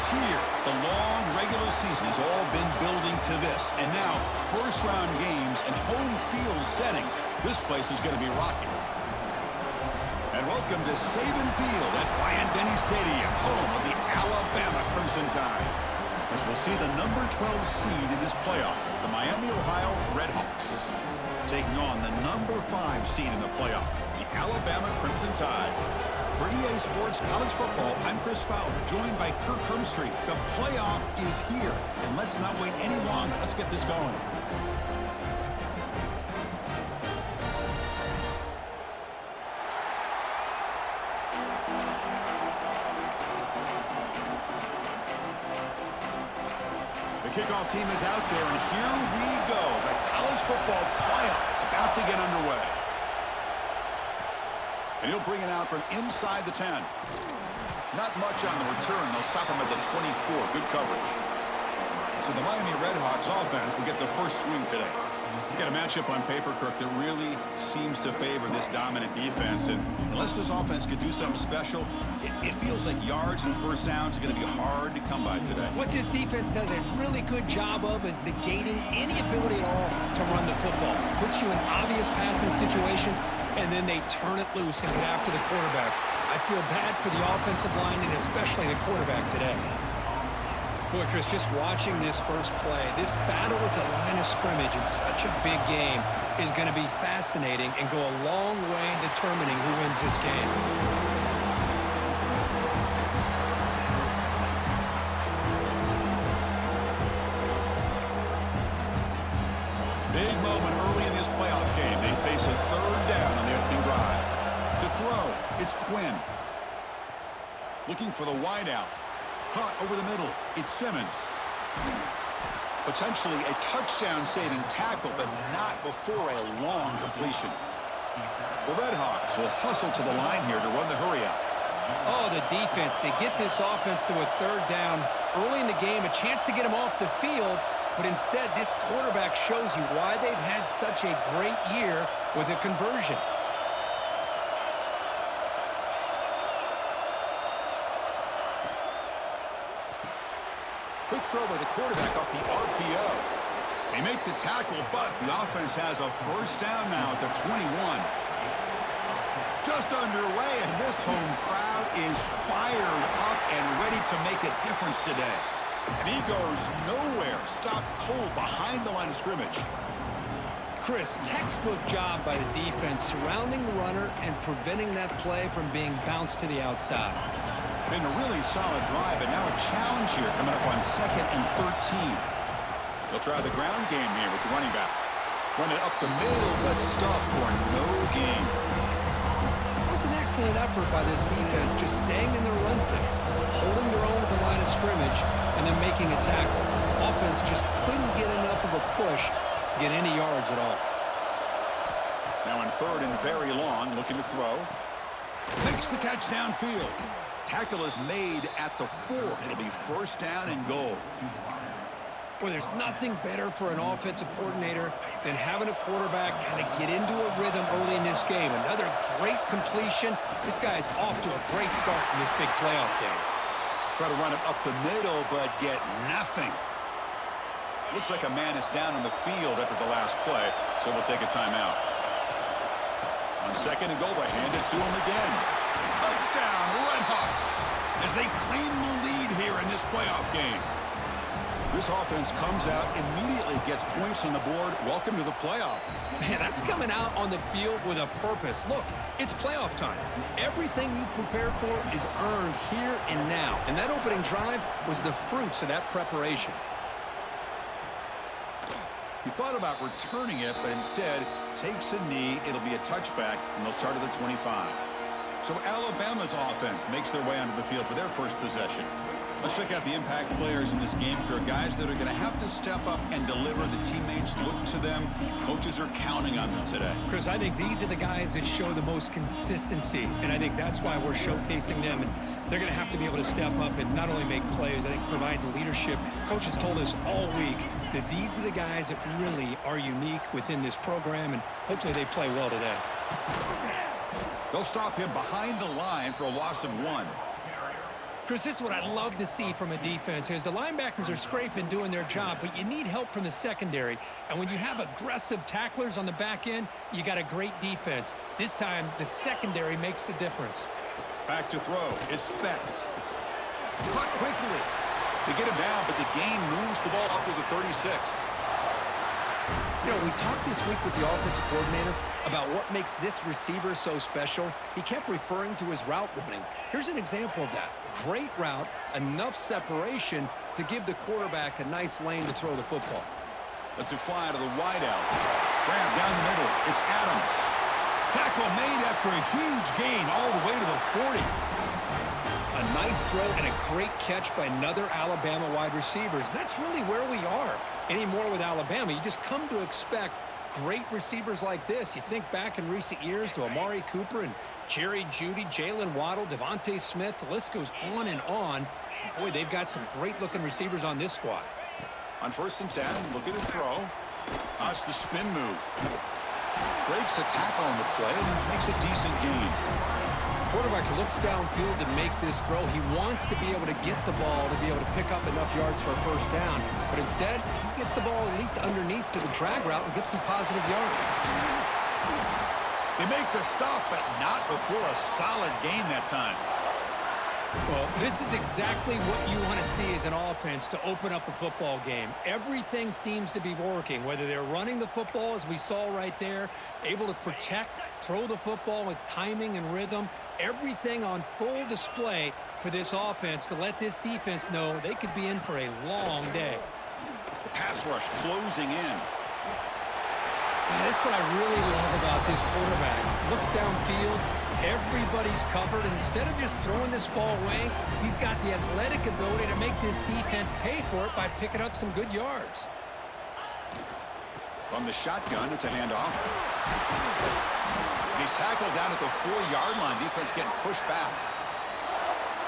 here. The long regular season has all been building to this. And now, first-round games and home field settings. This place is going to be rocking. And welcome to Saban Field at Bryant-Denny Stadium, home of the Alabama Crimson Tide. As we'll see the number 12 seed in this playoff, the MiamiOH Redhawks, taking on the number 5 seed in the playoff, the Alabama Crimson Tide. For EA Sports College Football, I'm Chris Fowler, joined by Kirk Hermstreet. The playoff is here, and let's not wait any longer. Let's get this going. The kickoff team is out there, and here we go. The college football playoff about to get underway. And he'll bring it out from inside the 10. Not much on the return. They'll stop him at the 24. Good coverage. So the Miami Redhawks offense will get the first swing today. You got a matchup on paper, Kirk, that really seems to favor this dominant defense. And unless this offense could do something special, it feels like yards and first downs are going to be hard to come by today. What this defense does a really good job of is negating any ability at all to run the football. Puts you in obvious passing situations, and then they turn it loose and get after the quarterback. I feel bad for the offensive line and especially the quarterback today. Boy, Chris, just watching this first play, this battle at the line of scrimmage in such a big game is going to be fascinating and go a long way in determining who wins this game. Big moment early in this playoff game. They face a third down on the opening drive. To throw, it's Quinn. Looking for the wideout. Caught over the middle. It's Simmons. Potentially a touchdown-saving tackle, but not before a long completion. The Redhawks will hustle to the line here to run the hurry-up. Oh, the defense. They get this offense to a third down early in the game, a chance to get them off the field, but instead this quarterback shows you why they've had such a great year with a conversion. Quick throw by the quarterback off the RPO. They make the tackle, but the offense has a first down now at the 21. Just underway, and this home crowd is fired up and ready to make a difference today. And he goes nowhere. Stopped cold behind the line of scrimmage. Chris, textbook job by the defense surrounding the runner and preventing that play from being bounced to the outside. Been a really solid drive, and now a challenge here coming up on 2nd and 13. They'll try the ground game here with the running back. Run it up the middle, but stuff for no gain. It was an excellent effort by this defense, just staying in their run fix, holding their own at the line of scrimmage, and then making a tackle. Offense just couldn't get enough of a push to get any yards at all. Now on 3rd and very long, looking to throw. Makes the catch downfield. Tackle is made at the 4. It'll be first down and goal. Boy, there's nothing better for an offensive coordinator than having a quarterback kind of get into a rhythm early in this game. Another great completion. This guy's off to a great start in this big playoff game. Try to run it up the middle, but get nothing. Looks like a man is down on the field after the last play, so we'll take a timeout. On 2nd and goal, they hand it to him again. Touchdown, Redhawks, as they claim the lead here in this playoff game. This offense comes out, immediately gets points on the board. Welcome to the playoff. Man, that's coming out on the field with a purpose. Look, it's playoff time. Everything you prepare for is earned here and now. And that opening drive was the fruits of that preparation. He thought about returning it, but instead takes a knee. It'll be a touchback, and they'll start at the 25. So Alabama's offense makes their way onto the field for their first possession. Let's check out the impact players in this game. There are guys that are going to have to step up and deliver. The teammates look to them. Coaches are counting on them today. Chris, I think these are the guys that show the most consistency, and I think that's why we're showcasing them. And they're going to have to be able to step up and not only make plays, I think provide the leadership. Coaches told us all week that these are the guys that really are unique within this program, and hopefully they play well today. They'll stop him behind the line for a loss of 1. Chris, this is what I love to see from a defense is the linebackers are scraping, doing their job, but you need help from the secondary. And when you have aggressive tacklers on the back end, you got a great defense. This time, the secondary makes the difference. Back to throw. It's Becht. Caught quickly. They get him down, but the gain moves the ball up to the 36. You know, we talked this week with the offensive coordinator about what makes this receiver so special. He kept referring to his route running. Here's an example of that. Great route, enough separation to give the quarterback a nice lane to throw the football. Lets it fly to the wideout. Grab down the middle. It's Adams. Tackle made after a huge gain all the way to the 40. A nice throw and a great catch by another Alabama wide receivers. That's really where we are. Anymore with Alabama, you just come to expect great receivers like this. You think back in recent years to Amari Cooper and Jerry Jeudy, Jalen Waddle, Devontae Smith. The list goes on and on. Boy, they've got some great-looking receivers on this squad. On 1st and 10, look at the throw. That's the spin move. Breaks a tackle on the play and makes a decent gain. Quarterback looks downfield to make this throw. He wants to be able to get the ball to be able to pick up enough yards for a first down. But instead, he gets the ball at least underneath to the drag route and gets some positive yards. They make the stop, but not before a solid gain that time. Well, this is exactly what you want to see as an offense to open up a football game. Everything seems to be working, whether they're running the football, as we saw right there, able to protect, throw the football with timing and rhythm, everything on full display for this offense to let this defense know they could be in for a long day. The pass rush closing in. That's what I really love about this quarterback. Looks downfield. Everybody's covered. Instead of just throwing this ball away, he's got the athletic ability to make this defense pay for it by picking up some good yards. From the shotgun, it's a handoff. And he's tackled down at the 4-yard line. Defense getting pushed back.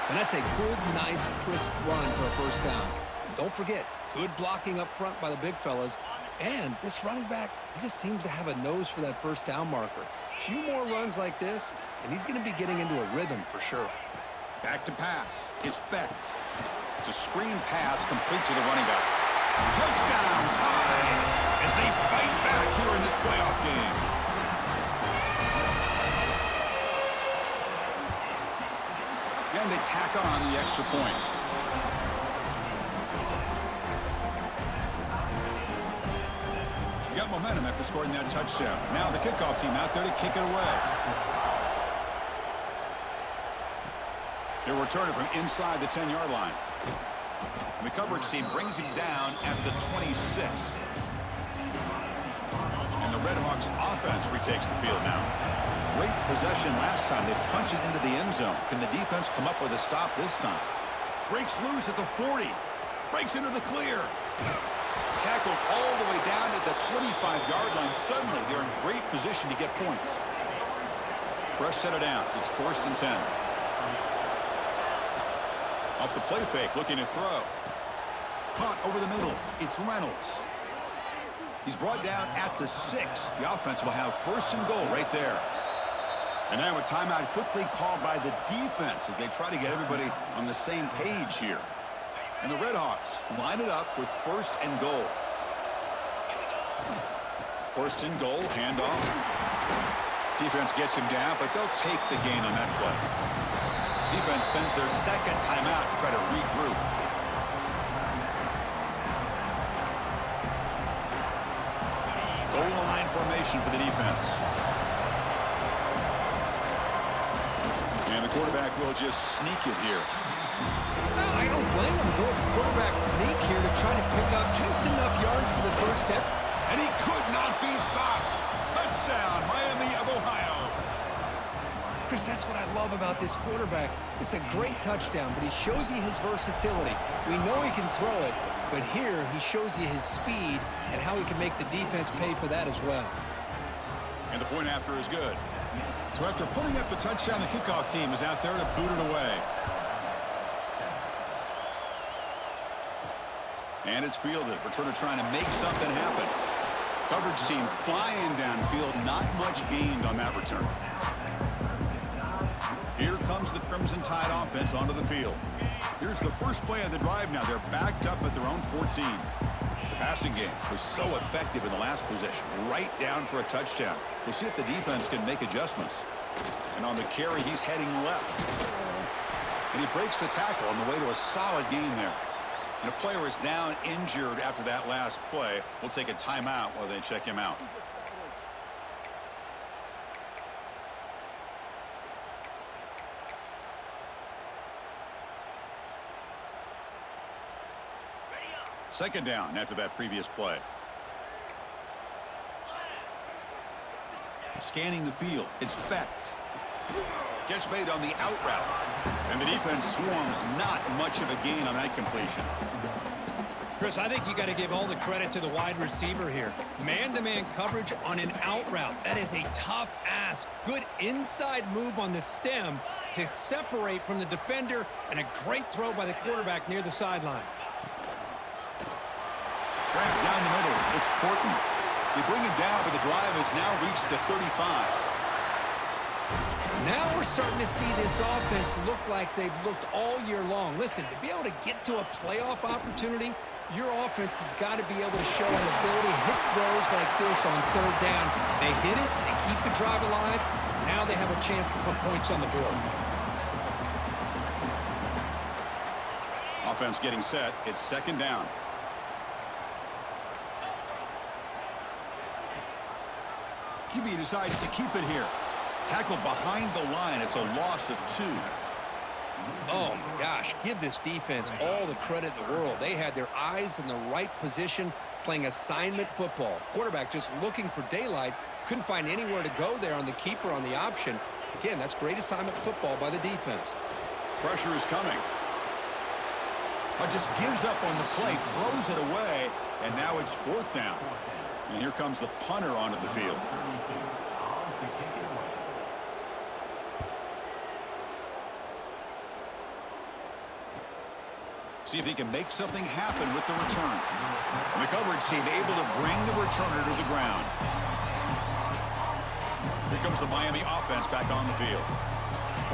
And that's a good, nice, crisp run for a first down. Don't forget, good blocking up front by the big fellas. And this running back, he just seems to have a nose for that first down marker. A few more runs like this, and he's going to be getting into a rhythm for sure. Back to pass. It's Becht. It's a screen pass complete to the running back. Touchdown tie as they fight back here in this playoff game. And they tack on the extra point. Got momentum after scoring that touchdown. Now the kickoff team out there to kick it away. They'll return it from inside the 10-yard line. The coverage team brings him down at the 26. And the Redhawks offense retakes the field now. Great possession last time. They punch it into the end zone. Can the defense come up with a stop this time? Breaks loose at the 40. Breaks into the clear. Tackled all the way down at the 25-yard line. Suddenly, they're in great position to get points. Fresh set of downs. It's 1st and 10. Off the play fake, looking to throw. Caught over the middle. It's Reynolds. He's brought down at the 6. The offense will have 1st and goal right there. And now a timeout quickly called by the defense as they try to get everybody on the same page here. And the Redhawks line it up with 1st and goal. 1st and goal, handoff. Defense gets him down, but they'll take the gain on that play. Defense spends their 2nd timeout to try to regroup. Goal line formation for the defense. And the quarterback will just sneak it here. No, I don't blame him to go with the quarterback sneak here to try to pick up just enough yards for the first step. And he could not be stopped. Touchdown, Miami of Ohio. Chris, that's what I love about this quarterback. It's a great touchdown, but he shows you his versatility. We know he can throw it, but here he shows you his speed and how he can make the defense pay for that as well. And the point after is good. So after putting up the touchdown, the kickoff team is out there to boot it away. And it's fielded. Returner trying to make something happen. Coverage team flying downfield. Not much gained on that return. Here comes brings the Crimson Tide offense onto the field. Here's the first play of the drive now. They're backed up at their own 14. The passing game was so effective in the last possession, right down for a touchdown. We'll see if the defense can make adjustments. And on the carry, he's heading left. And he breaks the tackle on the way to a solid gain there. And a player is down injured after that last play. We'll take a timeout while they check him out. Second down after that previous play. Scanning the field. It's Becht. Catch made on the out route. And the defense swarms. Not much of a gain on that completion. Chris, I think you got to give all the credit to the wide receiver here. Man-to-man coverage on an out route. That is a tough ask. Good inside move on the stem to separate from the defender, and a great throw by the quarterback near the sideline. Grab down the middle. It's Porton. They bring him down, but the drive has now reached the 35. Now we're starting to see this offense look like they've looked all year long. Listen, to be able to get to a playoff opportunity, your offense has got to be able to show an ability to hit throws like this on third down. They hit it, they keep the drive alive. Now they have a chance to put points on the board. Offense getting set. It's second down. QB decides to keep it here. Tackled behind the line. It's a loss of 2. Oh, my gosh. Give this defense all the credit in the world. They had their eyes in the right position, playing assignment football. Quarterback just looking for daylight. Couldn't find anywhere to go there on the keeper on the option. Again, that's great assignment football by the defense. Pressure is coming. But just gives up on the play, throws it away, and now it's fourth down. And here comes the punter onto the field. See if he can make something happen with the return. And the coverage team able to bring the returner to the ground. Here comes the Miami offense back on the field.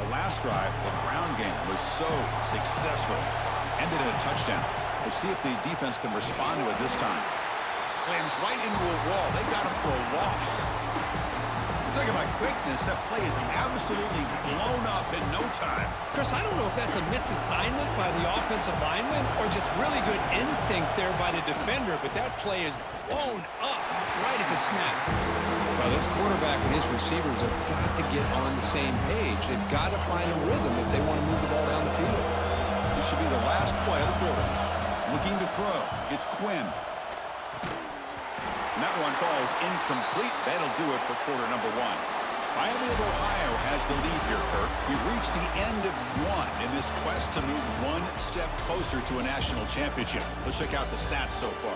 The last drive, the ground game was so successful. Ended in a touchdown. We'll see if the defense can respond to it this time. Slams right into a wall. They got him for a loss. We're talking about quickness. That play is absolutely blown up in no time. Chris, I don't know if that's a misassignment by the offensive lineman or just really good instincts there by the defender, but that play is blown up right at the snap. Well, this quarterback and his receivers have got to get on the same page. They've got to find a rhythm if they want to move the ball down the field. This should be the last play of the quarter. Looking to throw. It's Quinn. And that one falls incomplete. That'll do it for quarter number 1. Miami of Ohio has the lead here, Kirk. We've reached the end of 1 in this quest to move one step closer to a national championship. Let's check out the stats so far.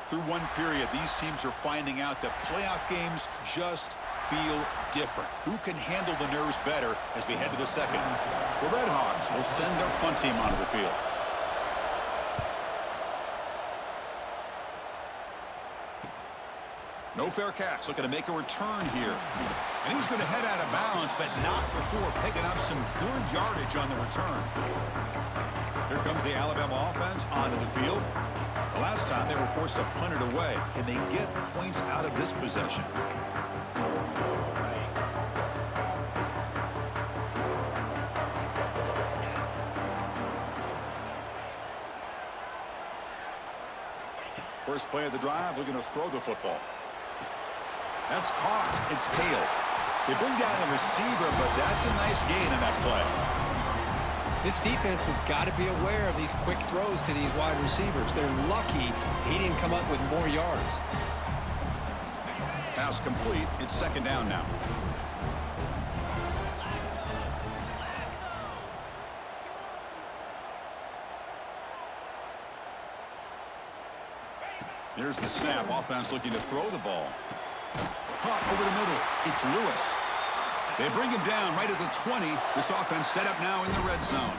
Through one period, these teams are finding out that playoff games just feel different. Who can handle the nerves better as we head to the second? The Red Hawks will send their punt team onto the field. No fair catch. Looking to make a return here. And he's going to head out of bounds, but not before picking up some good yardage on the return. Here comes the Alabama offense onto the field. The last time they were forced to punt it away. Can they get points out of this possession? First play of the drive, looking to throw the football. That's caught. It's Hale. They bring down the receiver, but that's a nice gain in that play. This defense has got to be aware of these quick throws to these wide receivers. They're lucky he didn't come up with more yards. Pass complete. It's second down now. Here's the snap. Offense looking to throw the ball. Caught over the middle. It's Lewis. They bring him down right at the 20. This offense set up now in the red zone.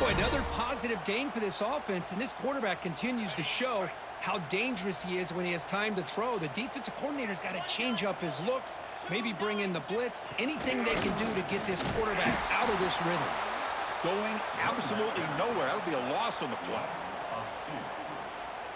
Boy, another positive gain for this offense, and this quarterback continues to show how dangerous he is when he has time to throw. The defensive coordinator's got to change up his looks, maybe bring in the blitz, anything they can do to get this quarterback out of this rhythm. Going absolutely nowhere. That would be a loss on the play.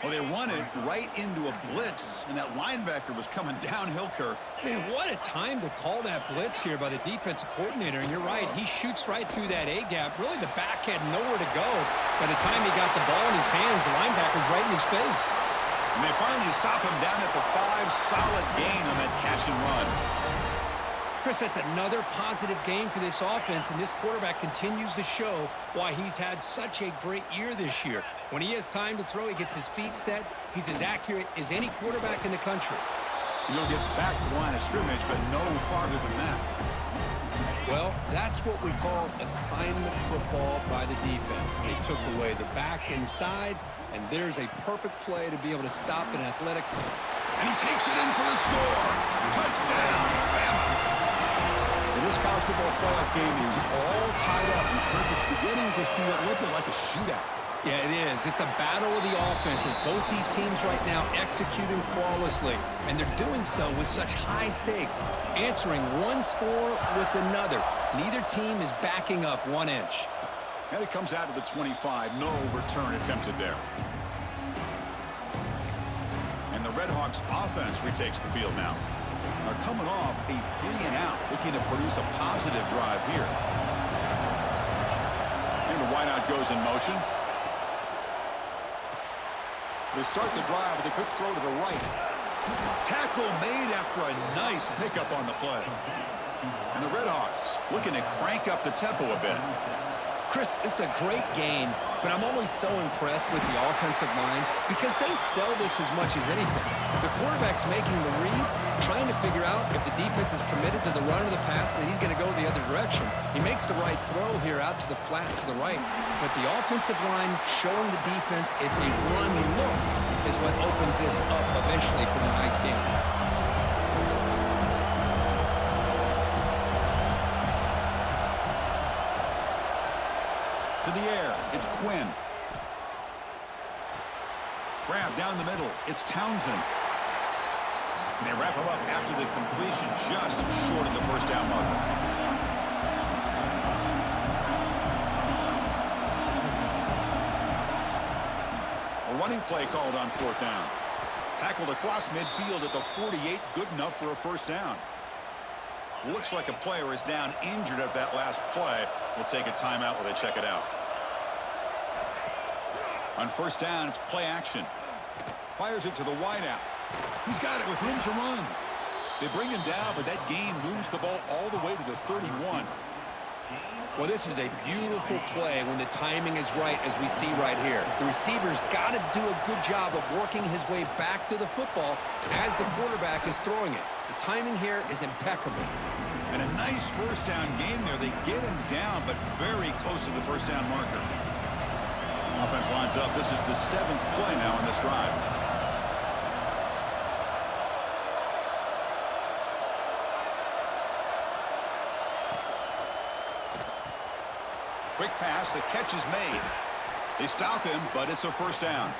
Well, they run it right into a blitz, and that linebacker was coming downhill, Kirk. Man, what a time to call that blitz here by the defensive coordinator. And you're right, he shoots right through that A-gap. Really, the back had nowhere to go. By the time he got the ball in his hands, the linebacker's right in his face. And they finally stop him down at the 5. Solid gain on that catch and run. Chris, that's another positive game for this offense, and this quarterback continues to show why he's had such a great year this year. When he has time to throw, he gets his feet set. He's as accurate as any quarterback in the country. You'll get back to the line of scrimmage, but no farther than that. Well, that's what we call assignment football by the defense. They took away the back inside, and there's a perfect play to be able to stop an athletic. And he takes it in for the score. Touchdown, Bama. This college football playoff game is all tied up, and Kirk, it's beginning to feel a little bit like a shootout. Yeah, it is. It's a battle of the offenses. Both these teams right now executing flawlessly, and they're doing so with such high stakes, answering one score with another. Neither team is backing up 1 inch. And it comes out to the 25. No return attempted there. And the Redhawks offense retakes the field now. Are coming off a 3-and-out, looking to produce a positive drive here. And the wideout goes in motion. They start the drive with a quick throw to the right. Tackle made after a nice pickup on the play. And the Redhawks looking to crank up the tempo a bit. Chris, it's a great game, but I'm always so impressed with the offensive line because they sell this as much as anything. The quarterback's making the read, trying to figure out if the defense is committed to the run or the pass, and then he's going to go the other direction. He makes the right throw here out to the flat to the right, but the offensive line showing the defense it's a run look is what opens this up eventually for a nice game. To the air, it's Quinn. Grab down the middle, it's Townsend. And they wrap him up after the completion, just short of the first down marker. A running play called on 4th down. Tackled across midfield at the 48, good enough for a first down. Looks like a player is down injured at that last play. We'll take a timeout while they check it out. On 1st down, it's play action. Fires it to the wideout. He's got it with room to run. They bring him down, but that gain moves the ball all the way to the 31. Well, this is a beautiful play when the timing is right, as we see right here. The receiver's got to do a good job of working his way back to the football as the quarterback is throwing it. The timing here is impeccable. And a nice first down gain there. They get him down, but very close to the first down marker. Offense lines up. This is the 7th play now on this drive. Quick pass, the catch is made. They stop him, but it's a first down.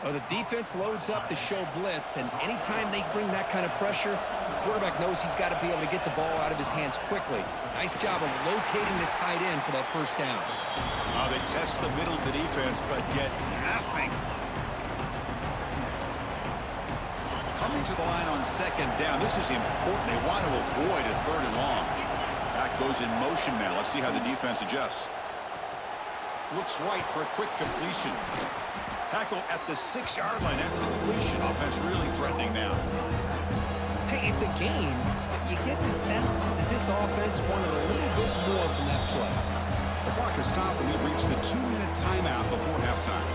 Well, the defense loads up to show blitz, and anytime they bring that kind of pressure, the quarterback knows he's got to be able to get the ball out of his hands quickly. Nice job of locating the tight end for that first down. They test the middle of the defense, but get nothing. Coming to the line on 2nd down. This is important. They want to avoid a 3rd and long. Back goes in motion now. Let's see how the defense adjusts. Looks right for a quick completion. Tackle at the 6-yard line after the completion. Offense really threatening now. Hey, it's a game, but you get the sense that this offense wanted a little bit more from that play. The clock has stopped, and we've reached the 2-minute timeout before halftime.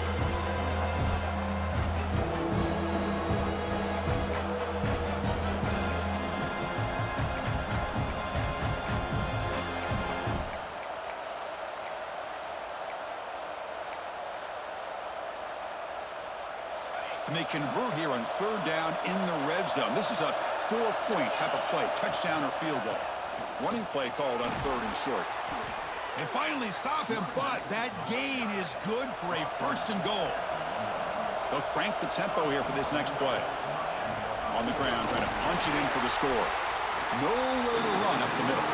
And they convert here on 3rd down in the red zone. This is a 4-point type of play, touchdown or field goal. Running play called on 3rd and short. They finally stop him, but that gain is good for a 1st and goal. They'll crank the tempo here for this next play. On the ground, trying to punch it in for the score. Nowhere to run up the middle.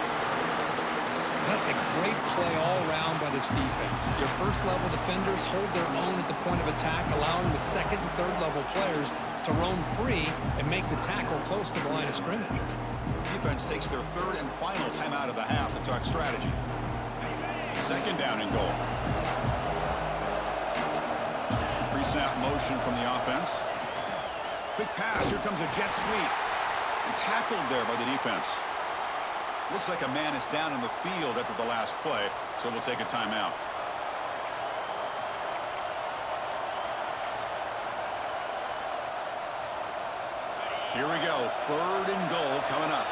That's a great play all around by this defense. Your first-level defenders hold their own at the point of attack, allowing the second and third-level players to roam free and make the tackle close to the line of scrimmage. Defense takes their 3rd and final timeout of the half to talk strategy. 2nd down and goal. Pre-snap motion from the offense. Quick pass. Here comes a jet sweep. And tackled there by the defense. Looks like a man is down in the field after the last play, so we'll take a timeout. Here we go. 3rd and goal coming up.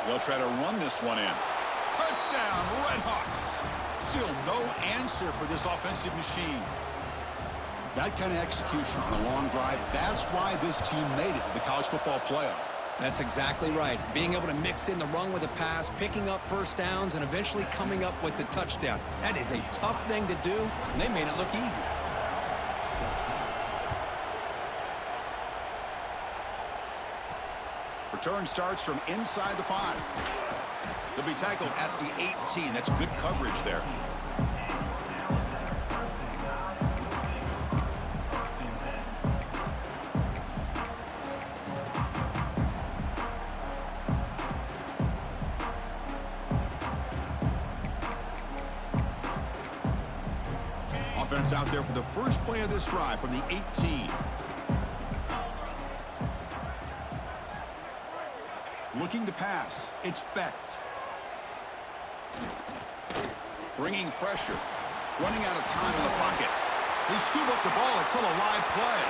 They'll try to run this one in. Touchdown, Redhawks. Still no answer for this offensive machine. That kind of execution on a long drive, that's why this team made it to the college football playoff. That's exactly right. Being able to mix in the run with a pass, picking up first downs, and eventually coming up with the touchdown. That is a tough thing to do, and they made it look easy. Return starts from inside the 5. They'll be tackled at the 18. That's good coverage there. Offense out there for the first play of this drive from the 18. Looking to pass. It's Becht. Bringing pressure. Running out of time in the pocket. They scoop up the ball. It's still a live play.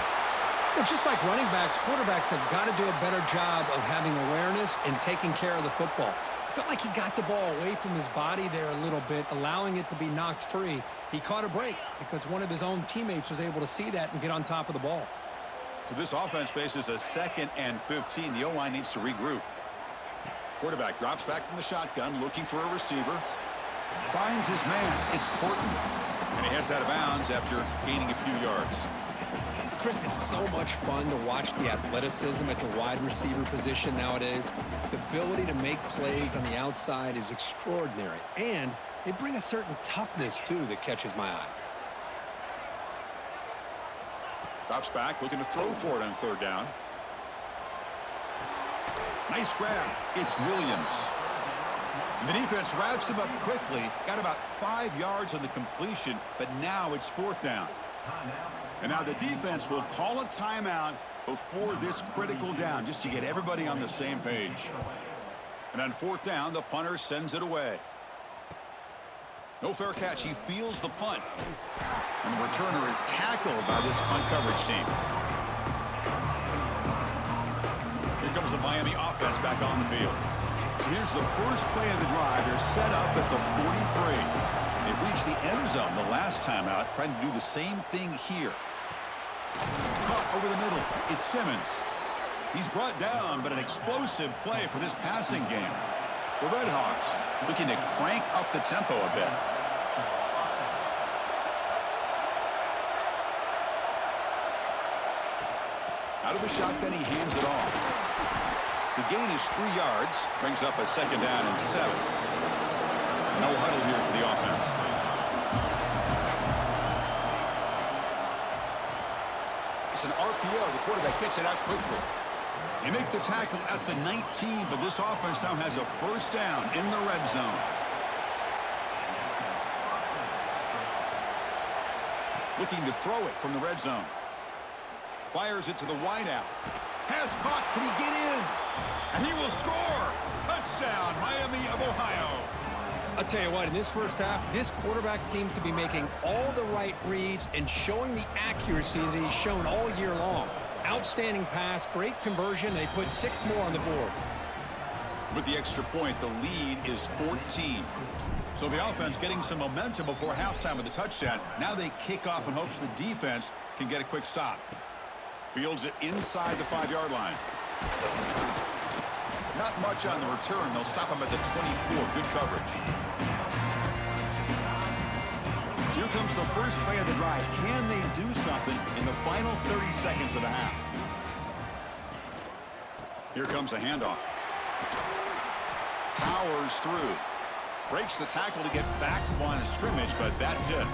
Well, just like running backs, quarterbacks have got to do a better job of having awareness and taking care of the football. I felt like he got the ball away from his body there a little bit, allowing it to be knocked free. He caught a break because one of his own teammates was able to see that and get on top of the ball. So this offense faces a 2nd and 15. The O-line needs to regroup. Quarterback drops back from the shotgun, looking for a receiver. Finds his man. It's Porton. And he heads out of bounds after gaining a few yards. Chris, it's so much fun to watch the athleticism at the wide receiver position nowadays. The ability to make plays on the outside is extraordinary. And they bring a certain toughness, too, that catches my eye. Drops back, looking to throw for it on 3rd down. Nice grab. It's Williams. And the defense wraps him up quickly. Got about 5 yards on the completion, but now it's 4th down. And now the defense will call a timeout before this critical down, just to get everybody on the same page. And on 4th down, the punter sends it away. No fair catch. He fields the punt. And the returner is tackled by this punt coverage team. Here comes the Miami offense back on the field. So here's the first play of the drive. They're set up at the 43. They reached the end zone the last time out, trying to do the same thing here. Caught over the middle. It's Simmons. He's brought down, but an explosive play for this passing game. The Redhawks looking to crank up the tempo a bit. Out of the shotgun, he hands it off. The gain is 3 yards, brings up a 2nd down and 7. No huddle here for the offense. It's an RPO. The quarterback gets it out quickly. They make the tackle at the 19, but this offense now has a 1st down in the red zone. Looking to throw it from the red zone. Fires it to the wideout. Pass caught. Can he get in? And he will score. Touchdown, Miami of Ohio. I'll tell you what, in this first half, this quarterback seems to be making all the right reads and showing the accuracy that he's shown all year long. Outstanding pass, great conversion. They put 6 more on the board. With the extra point, the lead is 14. So the offense getting some momentum before halftime with the touchdown. Now they kick off in hopes the defense can get a quick stop. Fields it inside the 5-yard line. Not much on the return. They'll stop him at the 24. Good coverage. Here comes the first play of the drive. Can they do something in the final 30 seconds of the half? Here comes a handoff. Powers through. Breaks the tackle to get back to the line of scrimmage, but that's it.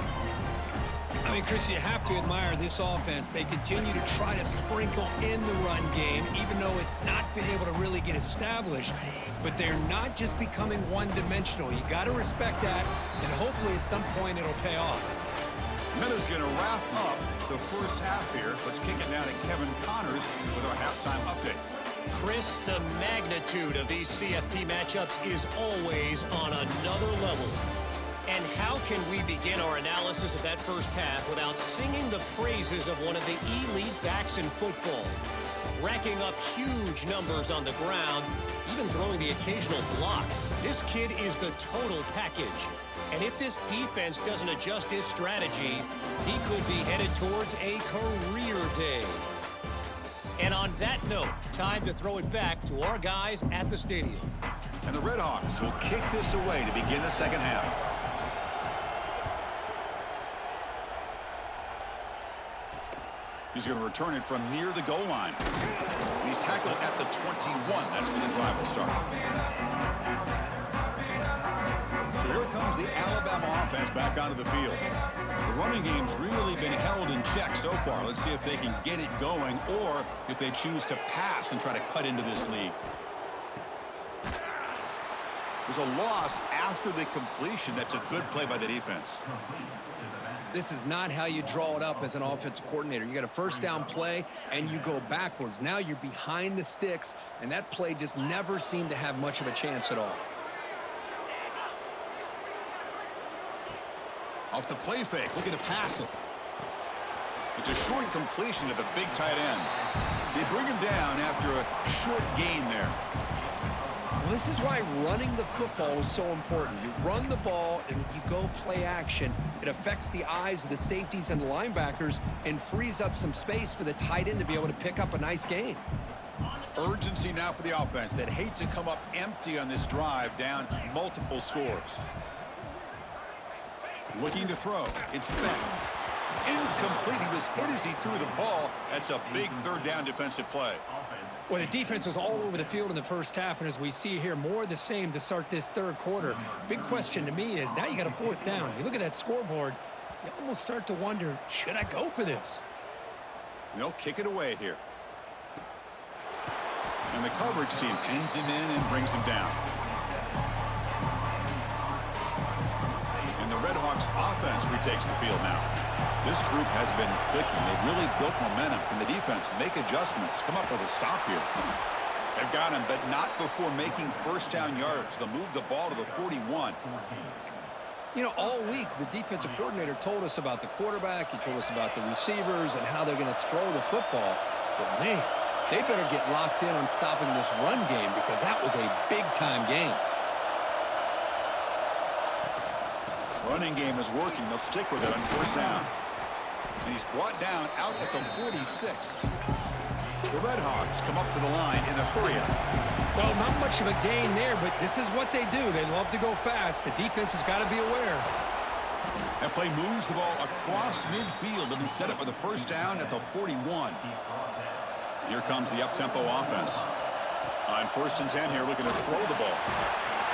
I mean, Chris, you have to admire this offense. They continue to try to sprinkle in the run game, even though it's not been able to really get established. But they're not just becoming one-dimensional. You got to respect that, and hopefully at some point it'll pay off. Munoz going to wrap up the first half here. Let's kick it now to Kevin Connors with our halftime update. Chris, the magnitude of these CFP matchups is always on another level. And how can we begin our analysis of that first half without singing the praises of one of the elite backs in football? Racking up huge numbers on the ground, even throwing the occasional block. This kid is the total package. And if this defense doesn't adjust his strategy, he could be headed towards a career day. And on that note, time to throw it back to our guys at the stadium. And the Redhawks will kick this away to begin the second half. He's going to return it from near the goal line. And he's tackled at the 21. That's where the drive will start. So here comes the Alabama offense back onto the field. The running game's really been held in check so far. Let's see if they can get it going or if they choose to pass and try to cut into this lead. There's a loss after the completion. That's a good play by the defense. This is not how you draw it up as an offensive coordinator. You got a first down play, and you go backwards. Now you're behind the sticks, and that play just never seemed to have much of a chance at all. Off the play fake, looking to pass it. It's a short completion to the big tight end. They bring him down after a short gain there. Well, this is why running the football is so important. You run the ball, and then you go play action. It affects the eyes of the safeties and the linebackers and frees up some space for the tight end to be able to pick up a nice gain. Urgency now for the offense that hates to come up empty on this drive, down multiple scores. Looking to throw. It's bent. Incomplete. He was hit as he threw the ball. That's a big third down defensive play. Well, the defense was all over the field in the first half, and as we see here, more of the same to start this third quarter. Big question to me is, now you got a fourth down. You look at that scoreboard, you almost start to wonder, should I go for this? They'll kick it away here. And the coverage team pins him in and brings him down. And the Redhawks offense retakes the field now. This group has been clicking. They've really built momentum. Can the defense make adjustments? Come up with a stop here. They've got him, but not before making first down yards. They'll move the ball to the 41. You know, all week, the defensive coordinator told us about the quarterback. He told us about the receivers and how they're going to throw the football. But, man, they better get locked in on stopping this run game because that was a big-time game. Running game is working. They'll stick with it on first down. And he's brought down out at the 46. The Redhawks come up to the line in a hurry-up. Well, not much of a gain there, but this is what they do. They love to go fast. The defense has got to be aware. That play moves the ball across midfield to be set up with a first down at the 41. Here comes the up-tempo offense. On first and 10 here, looking to throw the ball.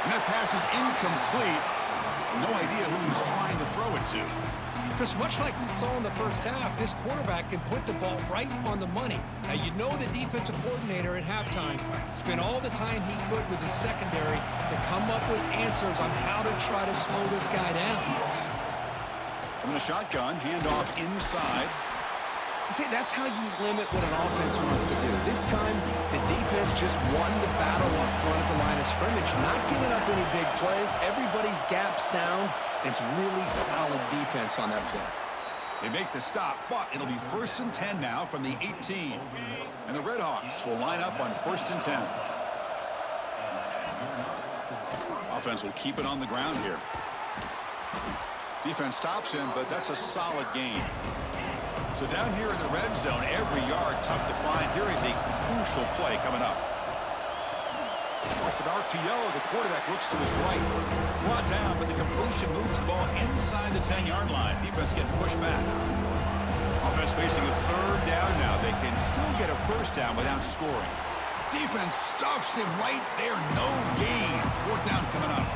And that pass is incomplete. No idea who he was trying to throw it to. Chris, much like we saw in the first half, this quarterback can put the ball right on the money. Now, you know the defensive coordinator at halftime spent all the time he could with his secondary to come up with answers on how to try to slow this guy down. From the shotgun, handoff inside. See, that's how you limit what an offense wants to do. This time, the defense just won the battle up front at the line of scrimmage, not giving up any big plays. Everybody's gap sound. It's really solid defense on that play. They make the stop, but it'll be first and 10 now from the 18. And the Redhawks will line up on first and 10. Offense will keep it on the ground here. Defense stops him, but that's a solid gain. So down here in the red zone, every yard tough to find. Here is a crucial play coming up. Off an RPO, the quarterback looks to his right. Brought down, but the completion moves the ball inside the 10-yard line. Defense getting pushed back. Offense facing a third down now. They can still get a first down without scoring. Defense stuffs him right there. No gain. Fourth down coming up.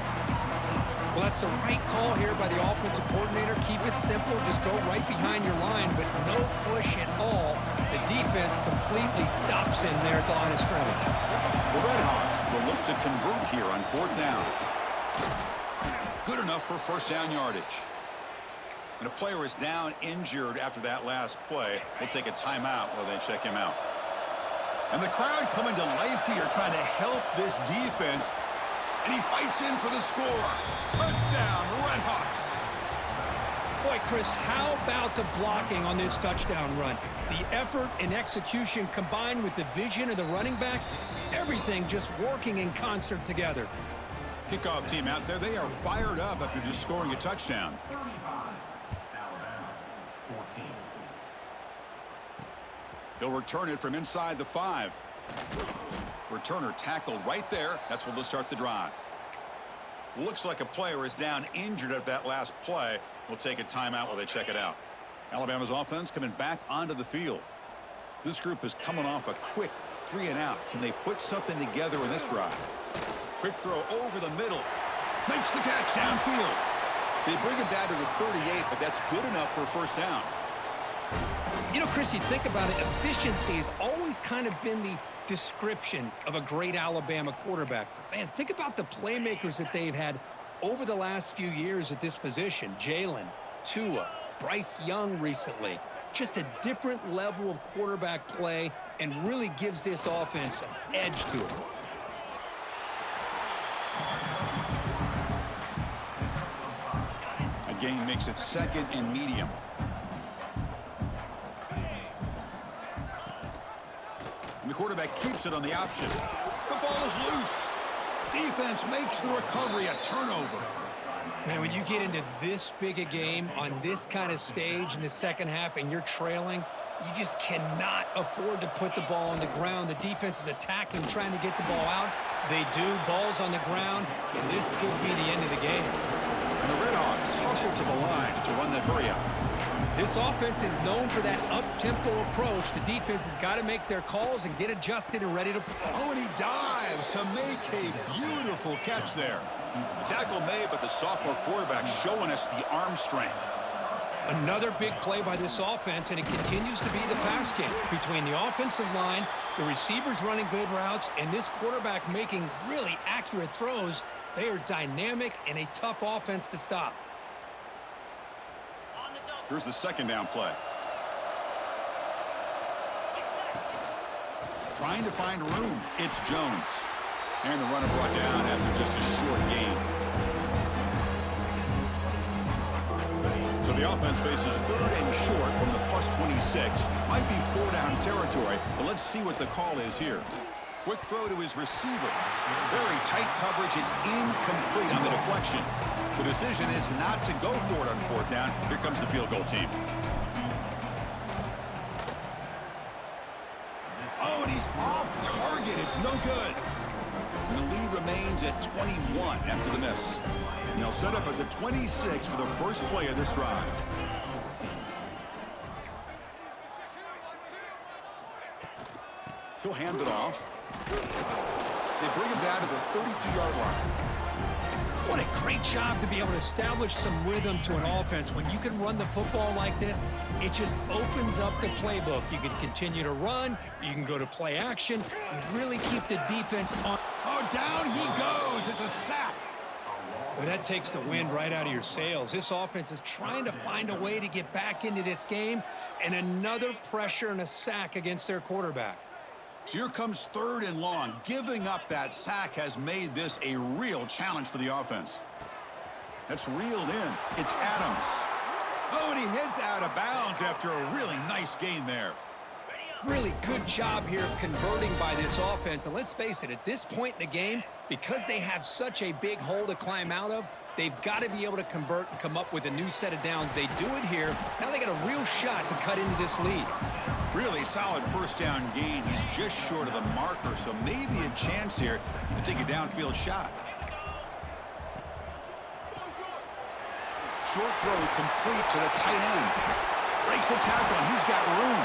Well, that's the right call here by the offensive coordinator. Keep it simple. Just go right behind your line, but no push at all. The defense completely stops him there at the line of scrimmage. The Redhawks will look to convert here on fourth down. Good enough for first down yardage. And a player is down injured after that last play. We'll take a timeout while they check him out. And the crowd coming to life here trying to help this defense. And he fights in for the score. Touchdown, Redhawks. Boy, Chris, how about the blocking on this touchdown run? The effort and execution combined with the vision of the running back, everything just working in concert together. Kickoff team out there, they are fired up after just scoring a touchdown. He'll return it from inside the 5. Returner tackled right there. That's where they'll start the drive. Looks like a player is down injured at that last play. We'll take a timeout while they check it out. Alabama's offense coming back onto the field. This group is coming off a quick 3-and-out. Can they put something together in this drive? Quick throw over the middle. Makes the catch downfield. They bring it down to the 38, but that's good enough for a first down. You know, Chris, you think about it, efficiency has always kind of been the description of a great Alabama quarterback. But, man, think about the playmakers that they've had over the last few years at this position. Jalen, Tua, Bryce Young recently. Just a different level of quarterback play and really gives this offense an edge to it. A gain makes it second and medium. And the quarterback keeps it on the option. The ball is loose. Defense makes the recovery a turnover. Man, when you get into this big a game on this kind of stage in the second half and you're trailing, you just cannot afford to put the ball on the ground. The defense is attacking, trying to get the ball out. They do. Ball's on the ground, and this could be the end of the game. And the Redhawks hustle to the line to run the hurry-up. This offense is known for that up-tempo approach. The defense has got to make their calls and get adjusted and ready to play. Oh, and he dives to make a beautiful catch there. The tackle made, but the sophomore quarterback showing us the arm strength. Another big play by this offense, and it continues to be the pass game between the offensive line, the receivers running good routes, and this quarterback making really accurate throws. They are dynamic and a tough offense to stop. Here's the second down play. Trying to find room. It's Jones. And the runner brought down after just a short gain. So the offense faces third and short from the +26. Might be 4-down territory, but let's see what the call is here. Quick throw to his receiver. Very tight coverage. It's incomplete on the deflection. The decision is not to go for it on fourth down. Here comes the field goal team. Oh, and he's off target. It's no good. And the lead remains at 21 after the miss. And they'll set up at the 26 for the first play of this drive. He'll hand it off. They bring him down to the 32-yard line. What a great job to be able to establish some rhythm to an offense. When you can run the football like this, it just opens up the playbook. You can continue to run. You can go to play action. You really keep the defense on. Oh, down he goes. It's a sack. Well, that takes the wind right out of your sails. This offense is trying to find a way to get back into this game, and another pressure and a sack against their quarterback. So here comes third and long. Giving up that sack has made this a real challenge for the offense. That's reeled in. It's Adams. Oh, and he heads out of bounds after a really nice gain there. Really good job here of converting by this offense. And let's face it, at this point in the game, because they have such a big hole to climb out of, they've got to be able to convert and come up with a new set of downs. They do it here. Now they got a real shot to cut into this lead. Really solid first down gain. He's just short of the marker, so maybe a chance here to take a downfield shot. Short throw complete to the tight end. Breaks a tackle, and he's got room.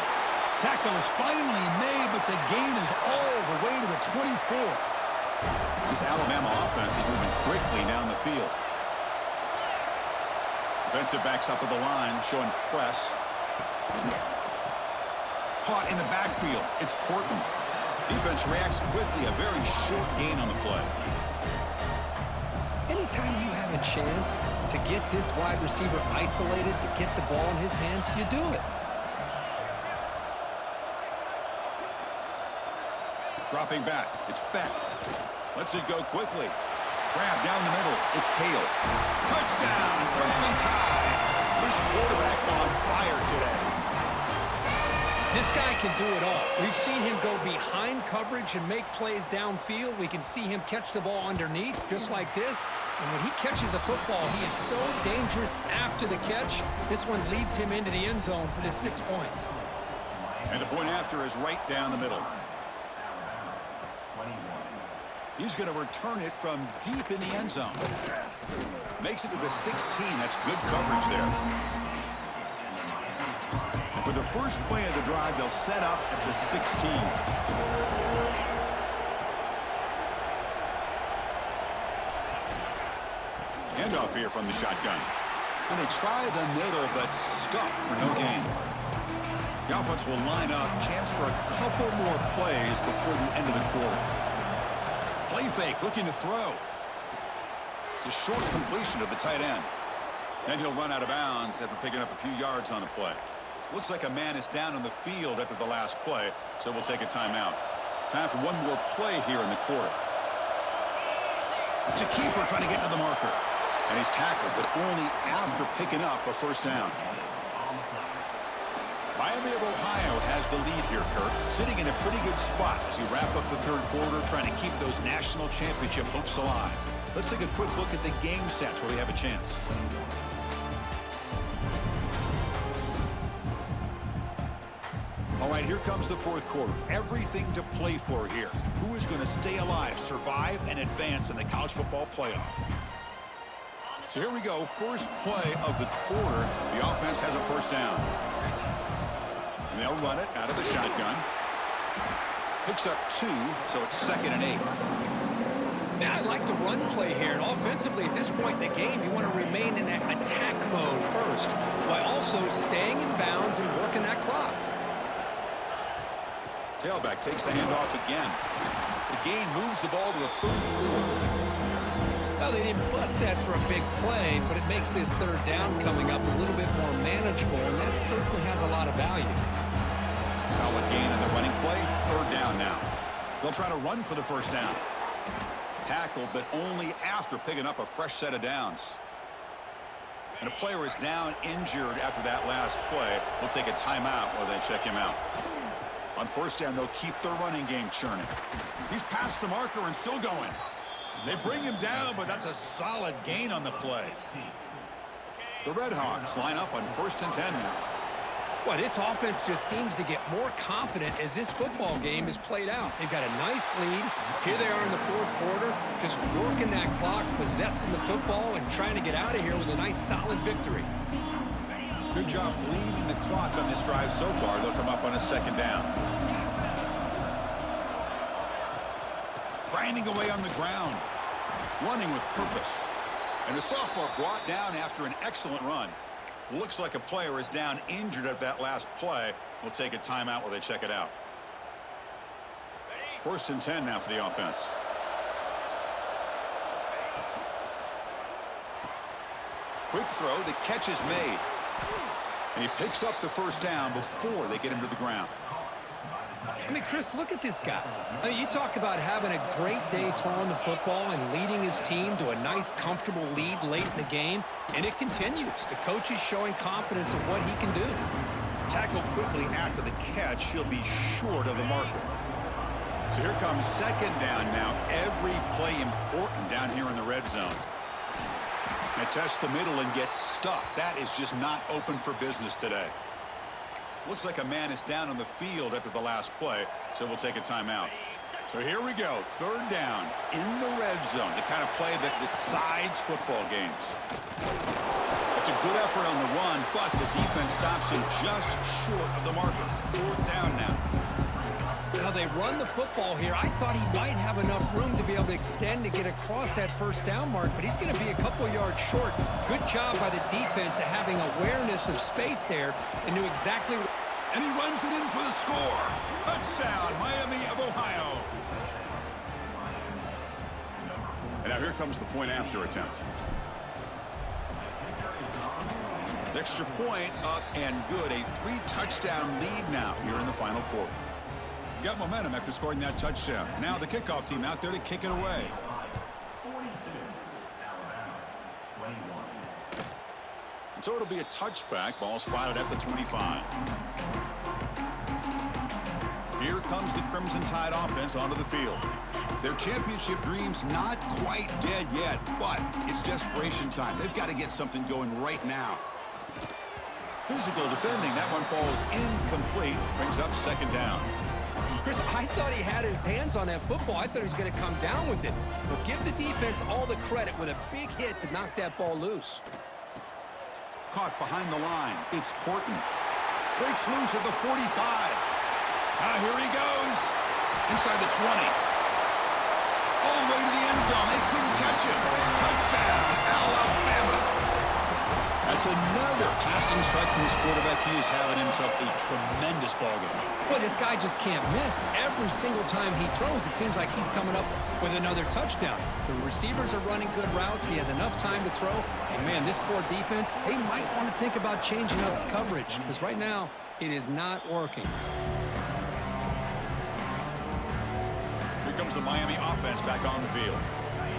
Tackle is finally made, but the gain is all the way to the 24. This Alabama offense is moving quickly down the field. Defensive backs up at the line, showing press. Caught in the backfield. It's Porton. Defense reacts quickly. A very short gain on the play. Anytime you have a chance to get this wide receiver isolated, to get the ball in his hands, you do it. Dropping back. It's Becht. Lets it go quickly. Grab down the middle. It's Hale. Touchdown, Crimson Tide. This quarterback on fire today. This guy can do it all. We've seen him go behind coverage and make plays downfield. We can see him catch the ball underneath, just like this. And when he catches a football, he is so dangerous after the catch. This one leads him into the end zone for the 6 points. And the point after is right down the middle. He's going to return it from deep in the end zone. Makes it to the 16. That's good coverage there. And for the first play of the drive, they'll set up at the 16. Handoff here from the shotgun. And they try the middle, but stuffed for no gain. The offense will line up. Chance for a couple more plays before the end of the quarter. Play fake, looking to throw. It's a short completion of the tight end. And he'll run out of bounds after picking up a few yards on the play. Looks like a man is down on the field after the last play, so we'll take a timeout. Time for one more play here in the quarter. It's a keeper trying to get to the marker. And he's tackled, but only after picking up a first down. MiamiOH has the lead here, Kirk, sitting in a pretty good spot as we wrap up the third quarter, trying to keep those national championship hopes alive. Let's take a quick look at the game sets where we have a chance. All right, here comes the fourth quarter. Everything to play for here. Who is going to stay alive, survive, and advance in the college football playoff? So here we go. First play of the quarter. The offense has a first down. And they'll run it out of the shotgun. Picks up 2, so it's 2nd and 8. Now I like the run play here. And offensively, at this point in the game, you want to remain in that attack mode first, while also staying in bounds and working that clock. Tailback takes the handoff again. The gain moves the ball to the 34. Well, they didn't bust that for a big play, but it makes this third down coming up a little bit more manageable, and that certainly has a lot of value. Solid gain in the running play. Third down now. They'll try to run for the first down. Tackled, but only after picking up a fresh set of downs. And a player is down injured after that last play. We'll take a timeout while they check him out. On first down, they'll keep their running game churning. He's past the marker and still going. They bring him down, but that's a solid gain on the play. The Red Hawks line up on 1st and 10 now. Well, this offense just seems to get more confident as this football game is played out. They've got a nice lead. Here they are in the fourth quarter, just working that clock, possessing the football, and trying to get out of here with a nice, solid victory. Good job bleeding the clock on this drive so far. They'll come up on a second down. Grinding away on the ground. Running with purpose. And the sophomore brought down after an excellent run. Looks like a player is down injured at that last play. We'll take a timeout while they check it out. 1st and 10 now for the offense. Quick throw. The catch is made. And he picks up the first down before they get him to the ground. I mean, Chris, look at this guy. I mean, you talk about having a great day throwing the football and leading his team to a nice, comfortable lead late in the game, and it continues. The coach is showing confidence of what he can do. Tackled quickly after the catch. He'll be short of the marker. So here comes second down now. Every play important down here in the red zone. They test the middle and get stuffed. That is just not open for business today. Looks like a man is down on the field after the last play, so we'll take a timeout. So here we go, third down in the red zone, the kind of play that decides football games. It's a good effort on the run, but the defense stops him just short of the marker. Fourth down now. Now they run the football here. I thought he might have enough room to be able to extend to get across that first down mark, but he's going to be a couple yards short. Good job by the defense at having awareness of space there and knew exactly. And he runs it in for the score. Touchdown, Miami of Ohio. And now here comes the point after attempt. The extra point up and good. A 3-touchdown lead now here in the final quarter. Got momentum after scoring that touchdown. Now the kickoff team out there to kick it away. And so it'll be a touchback. Ball spotted at the 25. Here comes the Crimson Tide offense onto the field. Their championship dreams not quite dead yet, but it's desperation time. They've got to get something going right now. Physical defending. That one falls incomplete. Brings up second down. Chris, I thought he had his hands on that football. I thought he was going to come down with it. But give the defense all the credit with a big hit to knock that ball loose. Caught behind the line. It's Horton. Breaks loose at the 45. Here he goes. Inside the 20. All the way to the end zone. They couldn't catch him. Touchdown, Alabama. That's another passing strike from this quarterback. He is having himself a tremendous ball game. Boy, this guy just can't miss. Every single time he throws, it seems like he's coming up with another touchdown. The receivers are running good routes. He has enough time to throw. And, man, this poor defense, they might want to think about changing up coverage because right now it is not working. Here comes the Miami offense back on the field.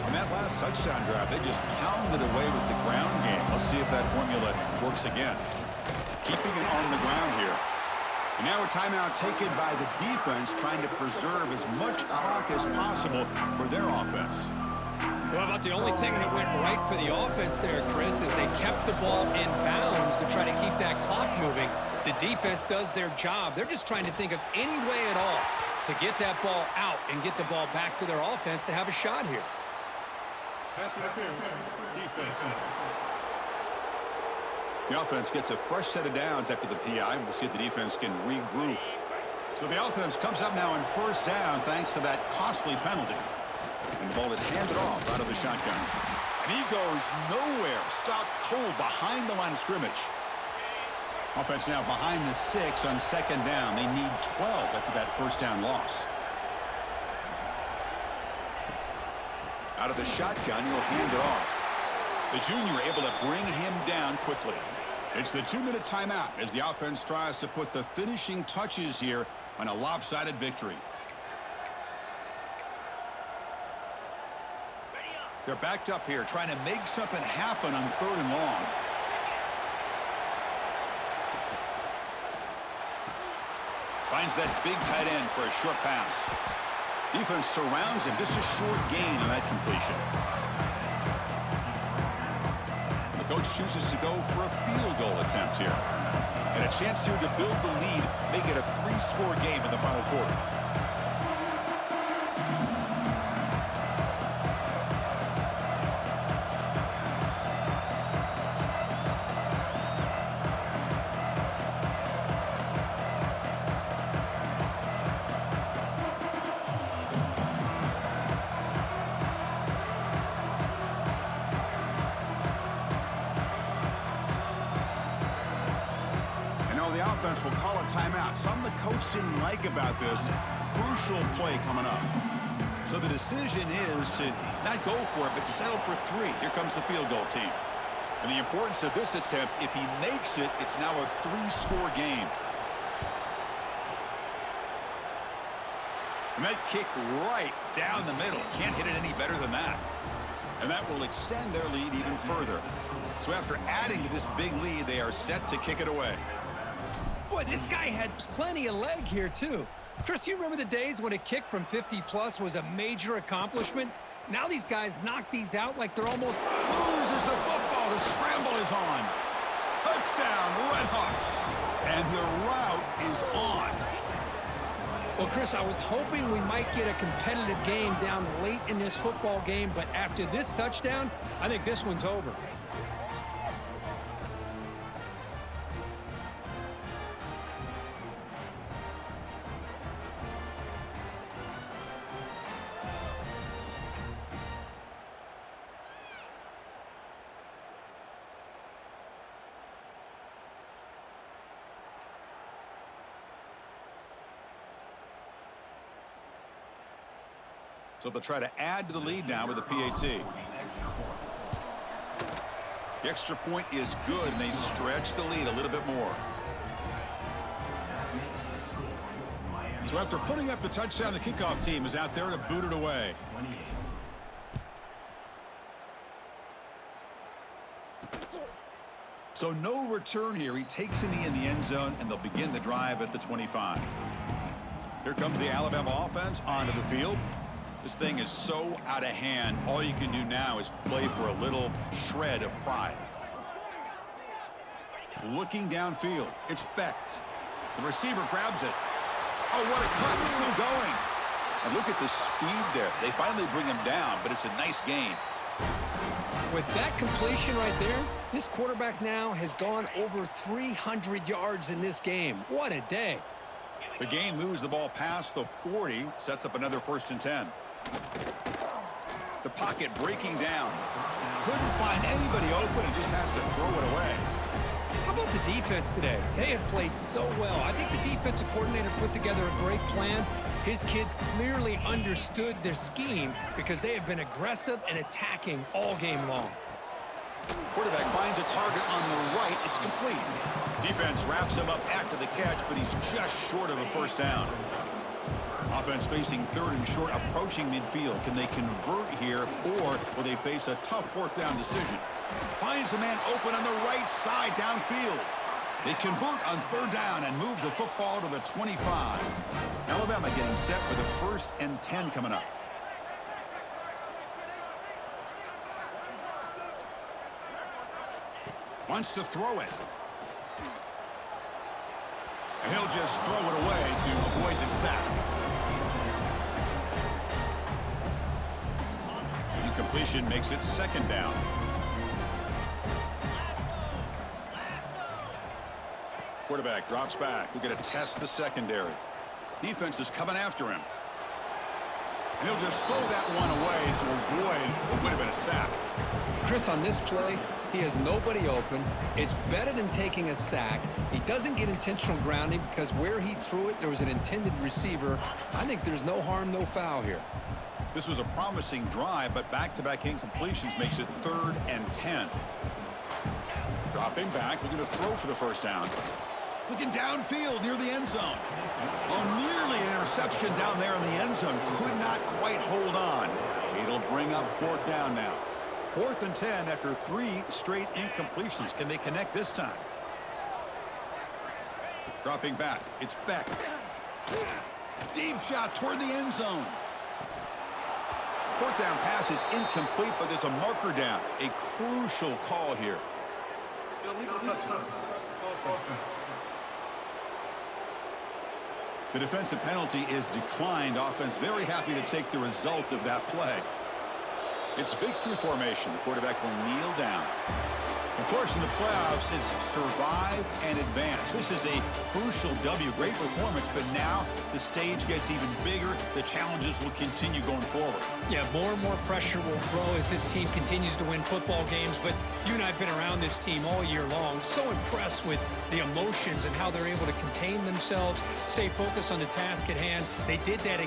On that last touchdown drive, they just pounded away with the ground game. Let's see if that formula works again. Keeping it on the ground here. And now a timeout taken by the defense, trying to preserve as much clock as possible for their offense. Well, about the only thing that went right for the offense there, Chris, is they kept the ball in bounds to try to keep that clock moving. The defense does their job. They're just trying to think of any way at all to get that ball out and get the ball back to their offense to have a shot here. Pass interference, defense. The offense gets a fresh set of downs after the PI. We'll see if the defense can regroup. So the offense comes up now in first down thanks to that costly penalty. And the ball is handed off out of the shotgun. And he goes nowhere. Stopped cold behind the line of scrimmage. Offense now behind the 6 on second down. They need 12 after that first down loss. Out of the shotgun, he'll hand it off. The junior able to bring him down quickly. It's the 2-minute timeout as the offense tries to put the finishing touches here on a lopsided victory. They're backed up here trying to make something happen on 3rd and long. Finds that big tight end for a short pass. Defense surrounds him. Just a short gain on that completion. The coach chooses to go for a field goal attempt here. And a chance here to build the lead, make it a 3-score game in the final quarter. Will call a timeout. Something the coach didn't like about this crucial play coming up. So the decision is to not go for it, but settle for 3. Here comes the field goal team. And the importance of this attempt, if he makes it, it's now a 3-score game. And that kick right down the middle. Can't hit it any better than that. And that will extend their lead even further. So after adding to this big lead, they are set to kick it away. Boy, this guy had plenty of leg here, too. Chris, you remember the days when a kick from 50-plus was a major accomplishment? Now these guys knock these out like they're almost... Loses the football. The scramble is on. Touchdown, Redhawks. And the route is on. Well, Chris, I was hoping we might get a competitive game down late in this football game, but after this touchdown, I think this one's over. So they'll try to add to the lead now with a PAT. The extra point is good, and they stretch the lead a little bit more. So after putting up the touchdown, the kickoff team is out there to boot it away. So no return here. He takes a knee in the end zone, and they'll begin the drive at the 25. Here comes the Alabama offense onto the field. This thing is so out of hand, all you can do now is play for a little shred of pride. Looking downfield, it's Becht. The receiver grabs it. Oh, what a cut, it's still going. And look at the speed there. They finally bring him down, but it's a nice gain. With that completion right there, this quarterback now has gone over 300 yards in this game. What a day. The gain moves the ball past the 40, sets up another 1st and 10. The pocket breaking down. Couldn't find anybody open and just has to throw it away. How about the defense today? They have played so well. I think the defensive coordinator put together a great plan. His kids clearly understood their scheme because they have been aggressive and attacking all game long. Quarterback finds a target on the right. It's complete. Defense wraps him up after the catch, but he's just short of a 1st down. Offense facing 3rd and short, approaching midfield. Can they convert here, or will they face a tough 4th down decision? Finds a man open on the right side downfield. They convert on 3rd down and move the football to the 25. Alabama getting set for the 1st and 10 coming up. Wants to throw it. And he'll just throw it away to avoid the sack. Incompletion makes it 2nd down. Quarterback drops back. We're going to test the secondary. Defense is coming after him. And he'll just throw that one away to avoid what would have been a sack. Chris, on this play, he has nobody open. It's better than taking a sack. He doesn't get intentional grounding because where he threw it, there was an intended receiver. I think there's no harm, no foul here. This was a promising drive, but back-to-back incompletions makes it 3rd and 10. Dropping back, looking to throw for the 1st down. Looking downfield near the end zone. Oh, nearly an interception down there in the end zone. Could not quite hold on. It'll bring up 4th down now. 4th and 10 after 3 straight incompletions. Can they connect this time? Dropping back. It's Becht. Deep shot toward the end zone. 4th down pass is incomplete, but there's a marker down. A crucial call here. Illegal touchdown. The defensive penalty is declined. Offense very happy to take the result of that play. It's victory formation. The quarterback will kneel down. Of course, in the playoffs, it's survive and advance. This is a crucial W. Great performance, but now the stage gets even bigger. The challenges will continue going forward. Yeah, more and more pressure will grow as this team continues to win football games, but you and I have been around this team all year long. So impressed with the emotions and how they're able to contain themselves, stay focused on the task at hand. They did that